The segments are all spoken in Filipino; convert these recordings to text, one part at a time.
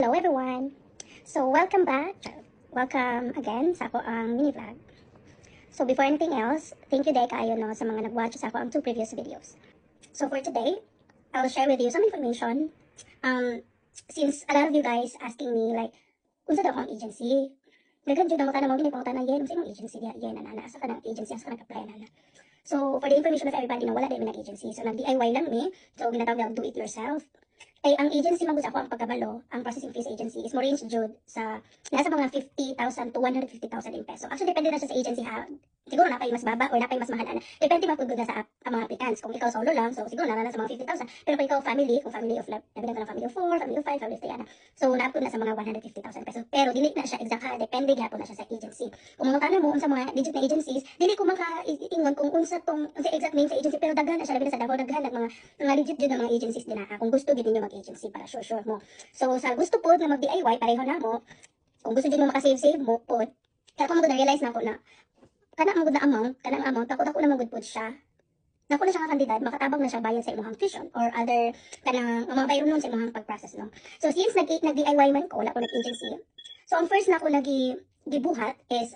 Hello everyone! So welcome back. Welcome again sa ako ang mini vlog. So before anything else, thank you day kayo no sa mga nag-watch sa ako ang 2 previous videos. So for today, I'll share with you some information. Since a lot of you guys asking me like, unsa daw ang agency? Dagan jud mo tanong mo ginipunta na yen, unsa imong agency diha yen ana asa ka ng agency asa ka nag-apply na. So for the information of everybody no, wala din nag agency. So nag-DIY lang mi. So ginatawag do it yourself. Ay, ang agency magud ako ang pagkabalo, ang processing fees agency is mo range jud sa nasa mga 50,000 to 150,000 in peso. Actually, depende na siya sa agency ha. Siguro na kayo mas baba or na kayo mas mahal na. Depende man pud sa mga applicants. Kung ikaw solo lang, so siguro na sa mga 50,000. Pero kung ikaw family, kung family of nabilang ka ng family of 4, family of 5, family of 3, ana. So naapod na sa mga 150,000 pesos. Pero dili na siya exact ha, depende gyapon na siya sa agency. Kung mga tanong mo unsa mga legit na agencies, dili ko maka-ingon kung unsa exact name sa agency, pero daghan na siya labi na sa Davao, daghan na mga legit jud na mga agencies din ha. Kung gusto gid ninyo mag-agency para sure mo. So sa gusto po na mag-DIY pareho na mo, kung gusto jud mo maka-save mo po, kaya ko mag-realize na ko na kanang amount, ako na magud pod siya. Nako na siya nga kandidat, makatabang na siya bayad sa imong tuition or other kanang mga bayron nun sa imong pag-process no. So since nag-DIY man ko, wala ko nag-agency. So ang first na ko gibuhat is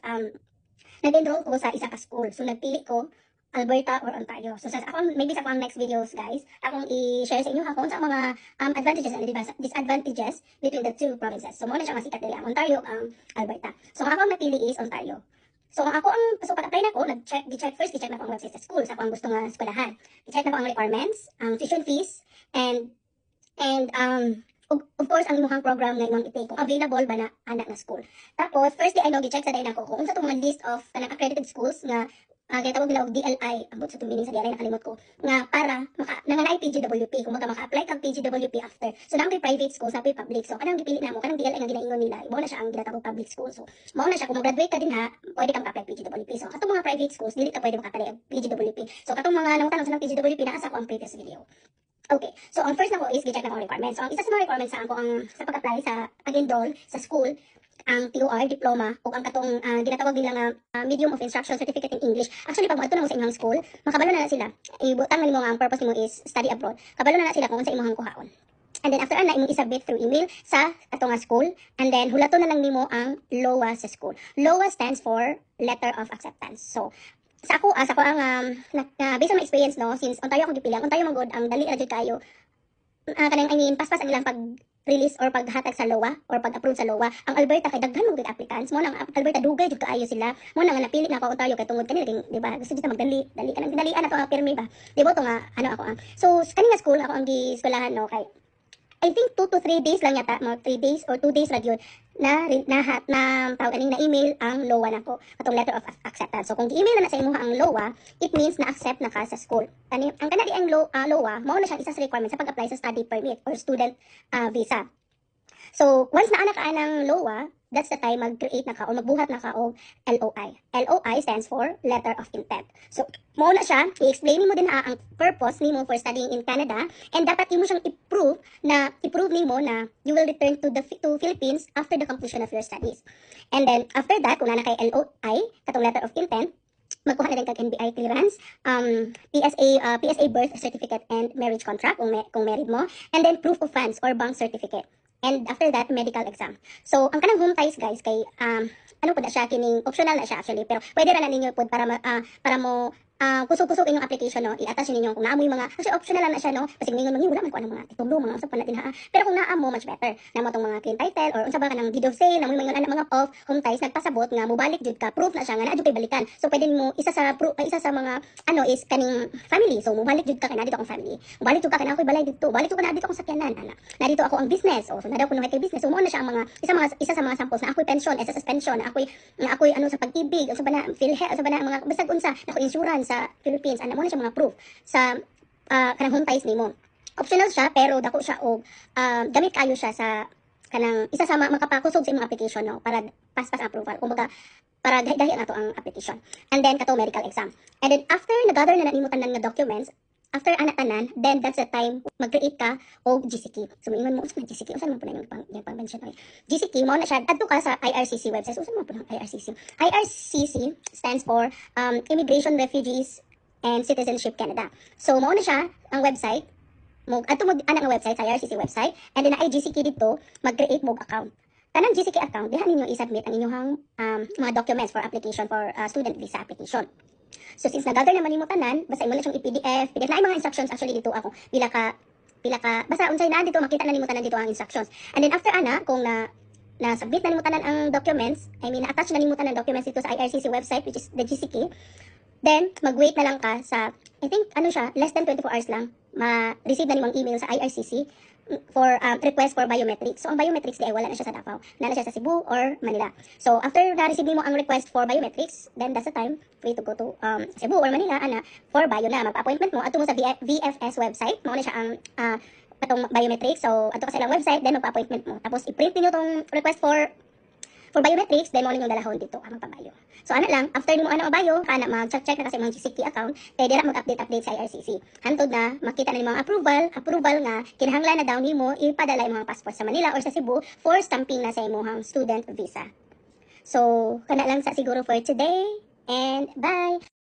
nag-enroll ko sa isa ka school. So nagpili ko Alberta or Ontario. So sa akong maybe sa akong next videos guys, akong i-share sa inyo kung sa mga advantages and disadvantages between the two provinces. So mo na siya masikat dili ang Ontario ang Alberta. So ang akong napili is Ontario. So ako pag-apply na ko, gi-check na ko ang website sa school sa akong gusto nga eskwelahan. Gi-check na ko ang requirements, ang tuition fees, and of course ang imuhang program nga imong i-take kung available ba na anak na school. Tapos first day I know gi-check sa day nako kung unsa tong mga list of kanang accredited schools nga kaya tawag nila og DLI, ambot sa tumining sa DLI nakalimot ko nga para nanganay PGWP kung maka-apply kang PGWP after. So nang private school sa public. So kanang gipili namo kanang DLI nga ginaingon nila, mo na siya ang ginatawag public school. So mao na siya kung graduate ka din ha, pwede kang apply PGWP. So katong mga private schools dili ka pwede maka-apply PGWP. So katong mga nangutanong sa PGWP naa sa ko ang previous video. Okay, so ang first na ko is gi-check na ko ang requirements. So ang isa sa mga requirements sa pag-apply sa pag-enroll sa school, ang TOR, diploma, o ang katong ginatawag nila nga medium of instruction certificate in English. Actually, pag maadto na mo sa inyong school, makabalo na sila. Ibutang na nimo nga ang purpose nimo is study abroad. Kabalo na sila kung sa imong kuhaon. And then after na imong isubmit through email sa atong school, and then hulaton na lang nimo ang LOA sa school. LOA stands for Letter of Acceptance. So sa ako ang based on my experience no, since Ontario akong gipili, Ontario magod ang dali ra jud kayo. Paspas ang ilang pag-release or paghatag sa LOA or pag-approve sa LOA. Ang Alberta kay daghan mo gid applicants. Mo nang Alberta dugay jud kaayo sila. Mo nang napili na ako Ontario kay tungod kanila king di ba? Gusto jud magdali, dali kanang dinalian na to nga pirmi ba. Di ba to nga ako ang. So kani nga school ako ang gi-eskwelahan no kay I think 2 to 3 days lang yata, mga 3 days or 2 days ra gyud na tawag aning na email ang LOA nako, atong letter of acceptance. So kung gi-email na sa imo ang LOA, it means na accept na ka sa school. Ang kanadi ang LOA, mao na siyang isa sa requirements sa pag-apply sa study permit or student visa. So once na anak ka ng LOA, that's the time mag-create na ka o magbuhat na ka og LOI. LOI stands for Letter of Intent. So, mo na siya, i-explain mo din ang purpose nimo for studying in Canada, and dapat imo siyang i-prove nimo na you will return to Philippines after the completion of your studies. And then, after that, kung na kay LOI, katong Letter of Intent, magkuha na rin kag NBI clearance, PSA birth certificate and marriage contract kung married mo, and then proof of funds or bank certificate. And after that, medical exam. So, ang kanang home ties guys kay ano po na siya kining optional na siya actually, pero pwede ra na ninyo pud para mo kusog-kusog inyong application no, i-attach ninyo kung naamoy mga kasi optional lang na siya no, kasi mingon wala man ko anong mga titulo mga usap pa natin ha. Pero kung naamo much better. Namo tong mga clean title or unsa ba kanang deed of sale, namoy mingon ana mga off home ties nagpasabot nga mobalik jud ka, proof na siya nga naa jud kay balikan. So pwede mo isa sa mga is kaning family. So mobalik jud ka kay na dito akong family. Mobalik jud ka kay na ako'y balay dito. Balik jud ka na dito akong sakyanan ana. Na dito ako ang business. So na daw kuno kay business. So mo na siya ang mga isa sa mga samples na ako'y pension, SSS pension, na ako'y ano sa pagtibig, unsa ba na PhilHealth, unsa ba na mga bisag unsa, na insurance sa Philippines. Ano mo na siya mga proof sa kanang home ties nimo. Optional siya pero dako siya og gamit kayo siya sa kanang isa sa makapakusog sa imong application no para pass approval. Kumbaga para dahi na to ang application. And then kato medical exam. And then after nagather na nimo tanan nga documents, after anak-anan, then that's the time mag-create ka og GCK. So moingon mo usa na GCK, usa man po na yung pang-mention oy. GCK mo na siya adto ka sa IRCC website. Usa man po ng IRCC. IRCC stands for Immigration, Refugees and Citizenship Canada. So, mao na siya ang website. mo ato mo ana nga website sa IRCC website, and then na GCK dito mag-create mo account. Kanang GCK account diha ninyo i-submit ang inyong mga documents for application for student visa application. So since nag-gather naman nimo tanan, basta imo lang siyang PDF na mga instructions actually dito ako pila ka basta unsay na dito makita na nimo tanan dito ang instructions. And then after ana kung na-submit na nimo tanan ang documents, I mean na-attach na nimo tanan documents dito sa IRCC website which is the GCK, then mag-wait na lang ka sa I think ano siya, less than 24 hours lang ma-receive na nimong email sa IRCC for request for biometrics. So ang biometrics di ay wala na siya sa Davao, na siya sa Cebu or Manila. So after na-receive mo ang request for biometrics, then that's the time free to go to Cebu or Manila ana for bio na magpa-appointment mo ato mo sa VFS website, mo na siya ang atong biometrics. So ato ka sa ilang website, then magpa-appointment mo. Tapos i-print niyo tong request for biometrics, then mo ninyong dalahon dito ang pambayo. So ana lang, after nimo ana bayo, kana mag-check na kasi mga GCK account, kay dira mag-update sa IRCC. Hantod na makita na nimo ang approval nga kinahanglan na daw nimo ipadala imong passport sa Manila or sa Cebu for stamping na sa imong student visa. So kana lang sa siguro for today, and bye.